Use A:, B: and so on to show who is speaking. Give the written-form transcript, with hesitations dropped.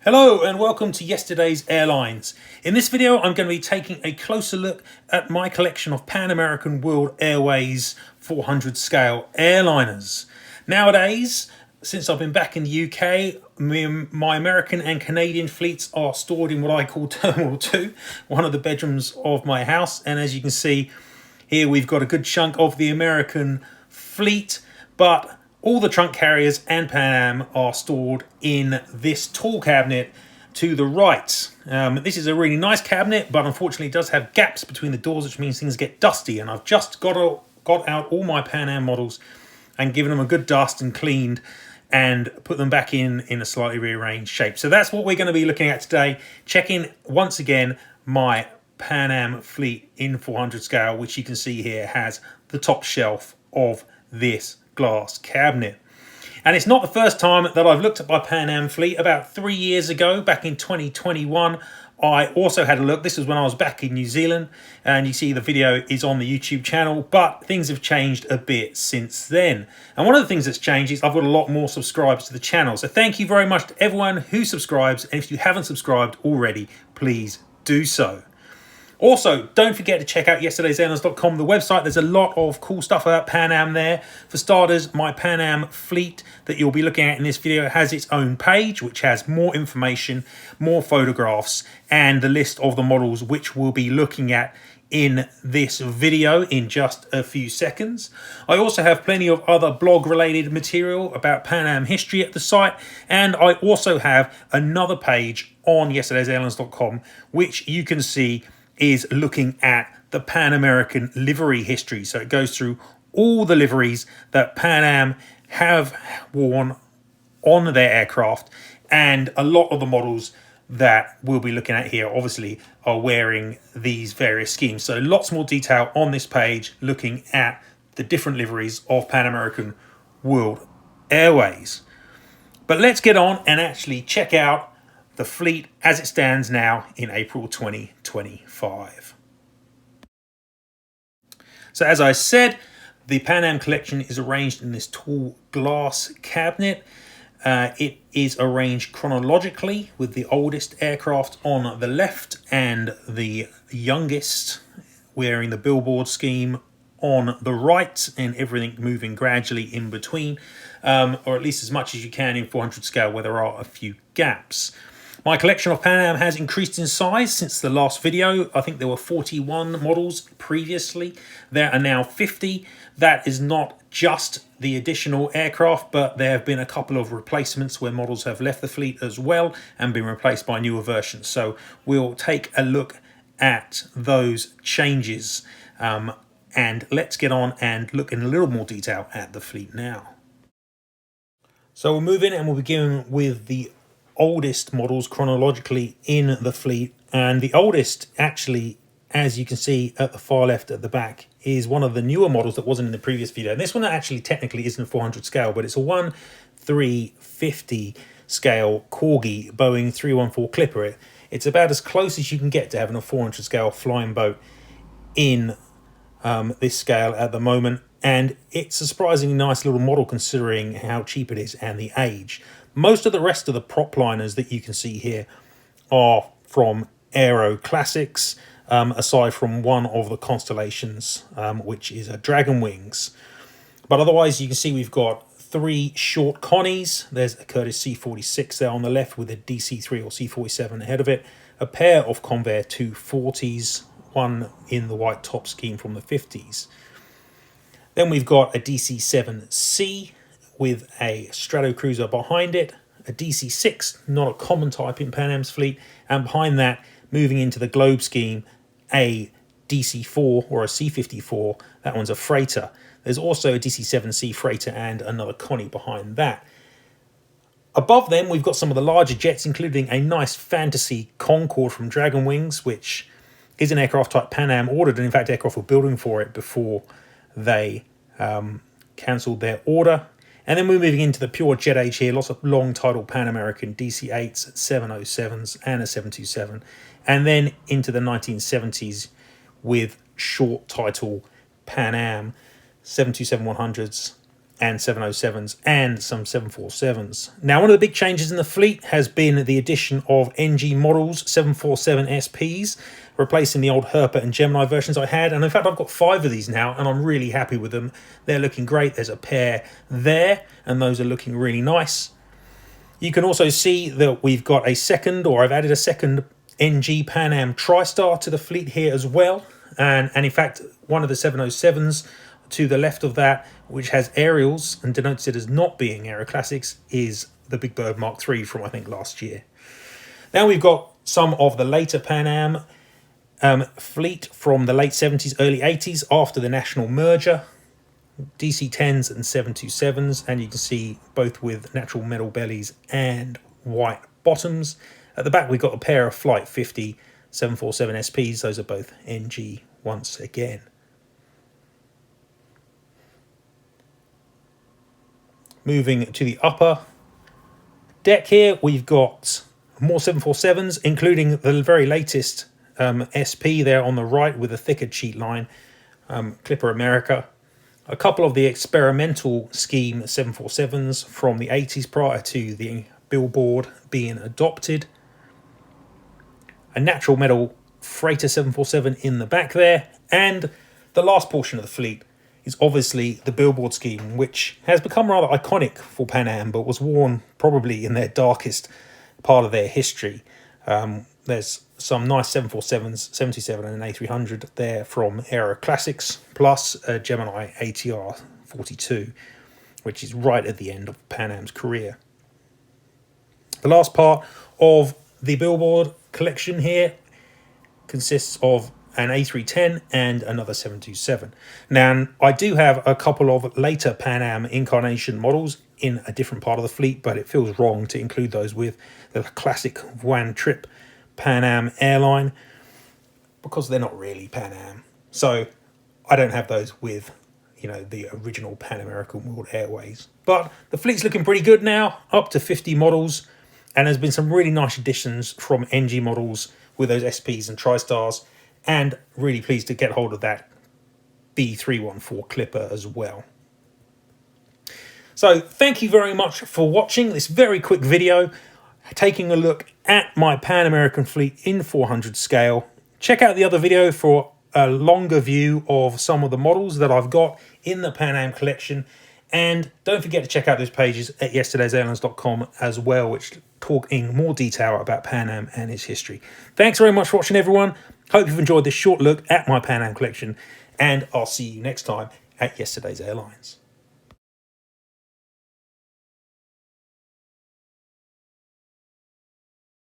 A: Hello and welcome to yesterday's Airlines. In this video I'm going to be taking a closer look at my collection of Pan American World Airways 400 scale airliners. Nowadays, since I've been back in the UK, my American and Canadian fleets are stored in what I call Terminal 2, one of the bedrooms of my house, and as you can see here we've got a good chunk of the American fleet, but all the trunk carriers and Pan Am are stored in this tall cabinet to the right. This is a really nice cabinet, but unfortunately it does have gaps between the doors, which means things get dusty. And I've just got out all my Pan Am models and given them a good dust and cleaned and put them back in a slightly rearranged shape. So that's what we're going to be looking at today. Checking once again my Pan Am fleet in 400 scale, which you can see here has the top shelf of this glass cabinet. And it's not the first time that I've looked at my Pan Am fleet. About 3 years ago, back in 2021, I also had a look. This was when I was back in New Zealand, and you see the video is on the YouTube channel, but things have changed a bit since then. And one of the things that's changed is I've got a lot more subscribers to the channel. So thank you very much to everyone who subscribes. And if you haven't subscribed already, please do so. Also, don't forget to check out yesterdaysairlines.com, the website. There's a lot of cool stuff about Pan Am there. For starters, my Pan Am fleet that you'll be looking at in this video has its own page, which has more information, more photographs, and the list of the models which we'll be looking at in this video in just a few seconds. I also have plenty of other blog-related material about Pan Am history at the site, and I also have another page on yesterdaysairlines.com, which you can see is looking at the Pan American livery history. So it goes through all the liveries that Pan Am have worn on their aircraft, and a lot of the models that we'll be looking at here obviously are wearing these various schemes. So lots more detail on this page looking at the different liveries of Pan American World Airways. But let's get on and actually check out the fleet as it stands now in April 2025. So as I said, the Pan Am collection is arranged in this tall glass cabinet. It is arranged chronologically with the oldest aircraft on the left and the youngest wearing the billboard scheme on the right, and everything moving gradually in between, or at least as much as you can in 400 scale where there are a few gaps. My collection of Pan Am has increased in size since the last video. I think there were 41 models previously. There are now 50. That is not just the additional aircraft, but there have been a couple of replacements where models have left the fleet as well and been replaced by newer versions. So we'll take a look at those changes. And let's get on and look in a little more detail at the fleet now. So we'll move in and we'll begin with the oldest models chronologically in the fleet, and the oldest actually, as you can see at the far left at the back, is one of the newer models that wasn't in the previous video. And this one actually technically isn't a 400 scale, but it's a 1350 scale Corgi Boeing 314 Clipper. It's about as close as you can get to having a 400 scale flying boat in this scale at the moment, and it's a surprisingly nice little model considering how cheap it is and the age. Most of the rest of the prop liners that you can see here are from Aero Classics, aside from one of the Constellations, which is a Dragon Wings. But otherwise, you can see we've got 3 short Connies. There's a Curtiss C46 there on the left with a DC-3 or C47 ahead of it. A pair of Convair 240s, one in the white top scheme from the 50s. Then we've got a DC-7C with a Stratocruiser behind it, a DC-6, not a common type in Pan Am's fleet, and behind that, moving into the Globe scheme, a DC-4 or a C-54. That one's a freighter. There's also a DC-7C freighter and another Connie behind that. Above them, we've got some of the larger jets, including a nice Fantasy Concorde from Dragon Wings, which is an aircraft type Pan Am ordered, and in fact aircraft were building for it before they cancelled their order. And then we're moving into the pure jet age here, lots of long title Pan American DC-8s, 707s and a 727. And then into the 1970s with short title Pan Am 727-100s and 707s and some 747s. Now, one of the big changes in the fleet has been the addition of NG models, 747 SPs, replacing the old Herpa and Gemini versions I had. And in fact, I've got 5 of these now, and I'm really happy with them. They're looking great. There's a pair there, and those are looking really nice. You can also see that we've got a second, or I've added a second NG Pan Am TriStar to the fleet here as well. And in fact, one of the 707s to the left of that, which has aerials and denotes it as not being Aero Classics, is the Big Bird Mark III from, I think, last year. Now we've got some of the later Pan Am fleet from the late 70s, early 80s, after the national merger. DC-10s and 727s, and you can see both with natural metal bellies and white bottoms. At the back, we've got a pair of Flight 50 747 SPs. Those are both NG once again. Moving to the upper deck here, we've got more 747s, including the very latest SP there on the right with a thicker cheat line, Clipper America. A couple of the experimental scheme 747s from the 80s prior to the billboard being adopted. A natural metal freighter 747 in the back there. And the last portion of the fleet is obviously the billboard scheme, which has become rather iconic for Pan Am, but was worn probably in their darkest part of their history. There's some nice 747s, 77 and an A300 there from Aero Classics, plus a Gemini ATR 42, which is right at the end of Pan Am's career. The last part of the billboard collection here consists of an A310 and another 727. Now, I do have a couple of later Pan Am incarnation models in a different part of the fleet, but it feels wrong to include those with the classic one trip Pan Am airline because they're not really Pan Am. So I don't have those with, you know, the original Pan American World Airways. But the fleet's looking pretty good now, up to 50 models, and there's been some really nice additions from NG models with those SPs and TriStars, and really pleased to get hold of that B314 Clipper as well. So thank you very much for watching this very quick video, taking a look at my Pan American fleet in 400 scale. Check out the other video for a longer view of some of the models that I've got in the Pan Am collection. And don't forget to check out those pages at yesterdaysairlines.com as well, which talk in more detail about Pan Am and its history. Thanks very much for watching, everyone. Hope you've enjoyed this short look at my Pan Am collection, and I'll see you next time at Yesterday's Airlines.